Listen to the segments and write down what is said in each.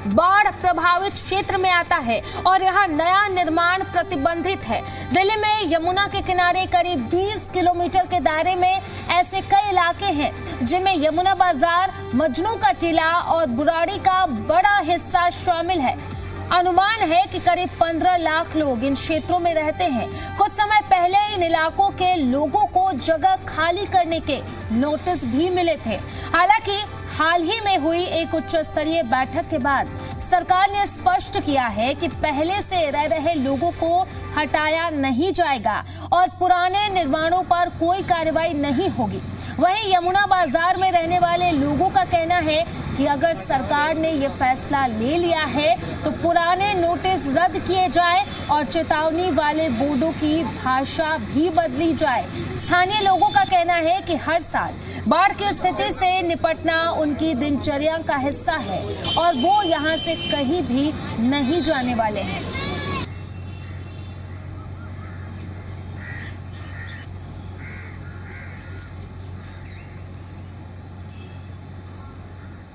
बाढ़ प्रभावित क्षेत्र में आता है और यहाँ नया निर्माण प्रतिबंधित है। दिल्ली में यमुना के किनारे करीब 20 किलोमीटर के दायरे में ऐसे कई इलाके हैं जिनमें यमुना बाजार, मजनू का टीला और बुराड़ी का बड़ा हिस्सा शामिल है। अनुमान है कि करीब 15 लाख लोग इन क्षेत्रों में रहते हैं। कुछ समय पहले इन इलाकों के लोगों को जगह खाली करने के नोटिस भी मिले थे। हालांकि हाल ही में हुई एक उच्च स्तरीय बैठक के बाद सरकार ने स्पष्ट किया है कि पहले से रह रहे लोगों को हटाया नहीं जाएगा और पुराने निर्माणों पर कोई कार्रवाई नहीं होगी। वहीं यमुना बाजार में रहने वाले लोगों का कहना है कि अगर सरकार ने ये फैसला ले लिया है तो पुराने नोटिस रद्द किए जाए और चेतावनी वाले बोर्डों की भाषा भी बदली जाए। स्थानीय लोगों का कहना है कि हर साल बाढ़ की स्थिति से निपटना उनकी दिनचर्या का हिस्सा है और वो यहाँ से कहीं भी नहीं जाने वाले हैं।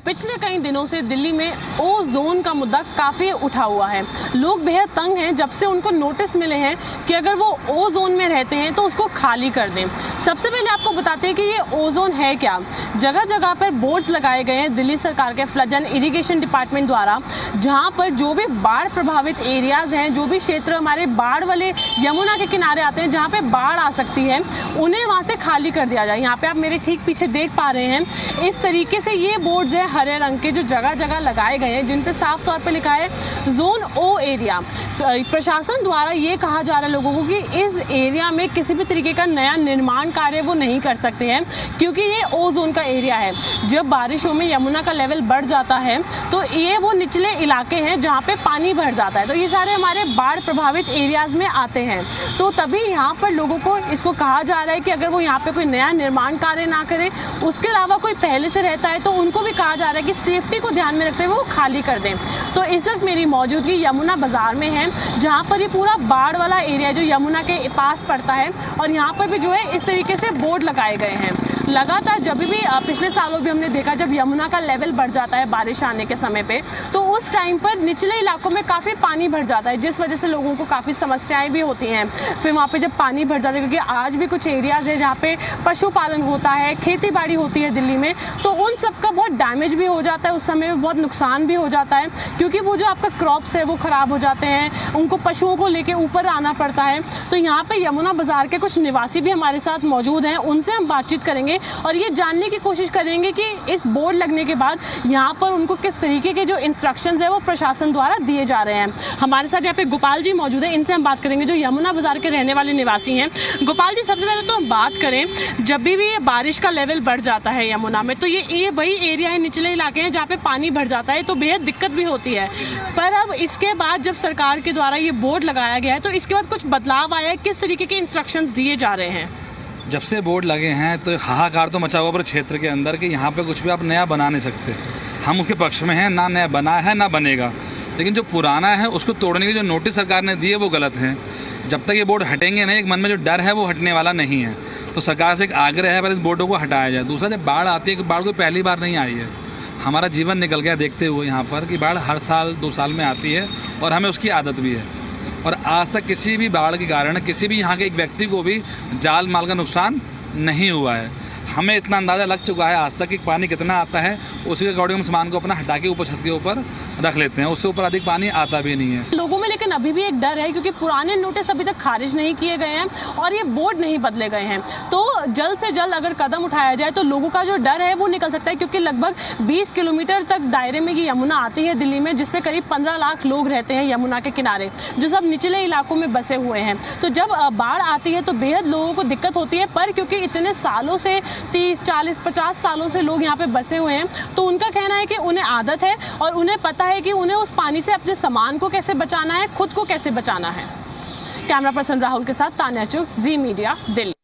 पिछले कई दिनों से दिल्ली में ओजोन का मुद्दा काफ़ी उठा हुआ है। लोग बेहद तंग हैं जब से उनको नोटिस मिले हैं कि अगर वो ओजोन में रहते हैं तो उसको खाली कर दें। सबसे पहले आपको बताते हैं कि ये ओजोन है क्या। जगह जगह पर बोर्ड्स लगाए गए हैं दिल्ली सरकार के फ्लड एंड इरिगेशन डिपार्टमेंट द्वारा, जहाँ पर जो भी बाढ़ प्रभावित एरियाज़ हैं, जो भी क्षेत्र हमारे बाढ़ वाले यमुना के किनारे आते हैं, जहाँ पर बाढ़ आ सकती है, उन्हें वहाँ से खाली कर दिया जाए। यहाँ पर आप मेरे ठीक पीछे देख पा रहे हैं, इस तरीके से ये बोर्ड्स हैं हरे रंग के जो जगह जगह लगाए गए हैं, जिन पे साफ तौर पे लिखा है जोन ओ एरिया। प्रशासन द्वारा ये कहा जा रहा है लोगों को कि इस एरिया में किसी भी तरीके का नया निर्माण कार्य वो नहीं कर सकते हैं, क्योंकि ये ओ जोन का एरिया है। जब बारिशों में यमुना का लेवल बढ़ जाता है तो ये वो निचले इलाके हैं जहाँ पे पानी भर जाता है, तो ये सारे हमारे बाढ़ प्रभावित एरियाज में आते हैं। तो तभी यहाँ पर लोगों को इसको कहा जा रहा है कि अगर वो यहाँ पे कोई नया निर्माण कार्य ना करें, उसके अलावा कोई पहले से रहता है तो उनको भी कहा जा रहा है कि सेफ्टी को ध्यान में रखते हुए वो खाली कर दें। तो इस वक्त मेरी मौजूदगी यमुना बाजार में है, जहाँ पर ये पूरा बाढ़ वाला एरिया जो यमुना के पास पड़ता है, और यहाँ पर भी जो है इस तरीके से बोर्ड लगाए गए हैं। लगातार जब भी पिछले सालों भी हमने देखा जब यमुना का लेवल बढ़ जाता है बारिश आने के समय पे, तो उस टाइम पर निचले इलाकों में काफ़ी पानी भर जाता है, जिस वजह से लोगों को काफ़ी समस्याएं भी होती हैं। फिर वहाँ पे जब पानी भर जाता है, क्योंकि आज भी कुछ एरियाज है जहाँ पे पशुपालन होता है, खेती बाड़ी होती है दिल्ली में, तो उन सब का बहुत डैमेज भी हो जाता है, उस समय में बहुत नुकसान भी हो जाता है, क्योंकि वो जो आपका क्रॉप्स है वो ख़राब हो जाते हैं, उनको पशुओं को लेके ऊपर आना पड़ता है। तो यहाँ पे यमुना बाजार के कुछ निवासी भी हमारे साथ मौजूद हैं, उनसे हम बातचीत करेंगे और ये जानने की कोशिश करेंगे कि इस बोर्ड लगने के बाद यहाँ पर उनको किस तरीके के जो इंस्ट्रक्शंस है वो प्रशासन द्वारा दिए जा रहे हैं। हमारे साथ यहाँ पे गोपाल जी मौजूद हैं, इनसे हम बात करेंगे जो यमुना बाजार के रहने वाले निवासी हैं। गोपाल जी, सबसे पहले तो हम बात करें, जब भी ये बारिश का लेवल बढ़ जाता है यमुना में, तो ये वही एरिया है, निचले इलाके हैं जहाँ पे पानी भर जाता है, तो बेहद दिक्कत भी होती है। पर अब इसके बाद जब सरकार के द्वारा ये बोर्ड लगाया गया है तो इसके बाद कुछ बदलाव आया है, किस तरीके के इंस्ट्रक्शंस दिए जा रहे हैं? जब से बोर्ड लगे हैं तो हाहाकार तो मचा हुआ पूरे क्षेत्र के अंदर कि यहाँ पे कुछ भी आप नया बना नहीं सकते। हम उसके पक्ष में हैं, ना नया बना है ना बनेगा, लेकिन जो पुराना है उसको तोड़ने की जो नोटिस सरकार ने दिए वो गलत है। जब तक ये बोर्ड हटेंगे नहीं, एक मन में जो डर है वो हटने वाला नहीं है। तो सरकार से एक आग्रह है पर इस बोर्डों को हटाया जाए। दूसरा, जब बाढ़ आती है, कि बाढ़ कोई पहली बार नहीं आई है, हमारा जीवन निकल गया देखते हुए यहाँ पर कि बाढ़ हर साल 2 साल में आती है और हमें उसकी आदत भी है। और आज तक किसी भी बाढ़ के कारण किसी भी यहाँ के एक व्यक्ति को भी जान माल का नुकसान नहीं हुआ है। हमें इतना अंदाज़ा लग चुका है आज तक कि पानी कितना आता है, उसी के अकॉर्डिंग हम सामान को अपना हटा के ऊपर छत के ऊपर रख लेते हैं, उससे ऊपर अधिक पानी आता भी नहीं है लोगों में। लेकिन अभी भी एक डर है, क्योंकि पुराने नोटिस अभी तक खारिज नहीं किए गए हैं और ये बोर्ड नहीं बदले गए हैं। तो जल्द से जल्द अगर कदम उठाया जाए तो लोगों का जो डर है वो निकल सकता है, क्योंकि लगभग 20 किलोमीटर तक दायरे में ये यमुना आती है दिल्ली में, जिसपे करीब 15 लाख लोग रहते हैं यमुना के किनारे, जो सब निचले इलाकों में बसे हुए हैं। तो जब बाढ़ आती है तो बेहद लोगों को दिक्कत होती है, पर क्योंकि इतने सालों से 30, 40, 50 सालों से लोग यहाँ पे बसे हुए हैं, तो उनका कहना है कि उन्हें आदत है और उन्हें पता है कि उन्हें उस पानी से अपने सामान को कैसे बचाना है, खुद को कैसे बचाना है। कैमरा पर्सन राहुल के साथ तान्या चुग, जी मीडिया, दिल्ली।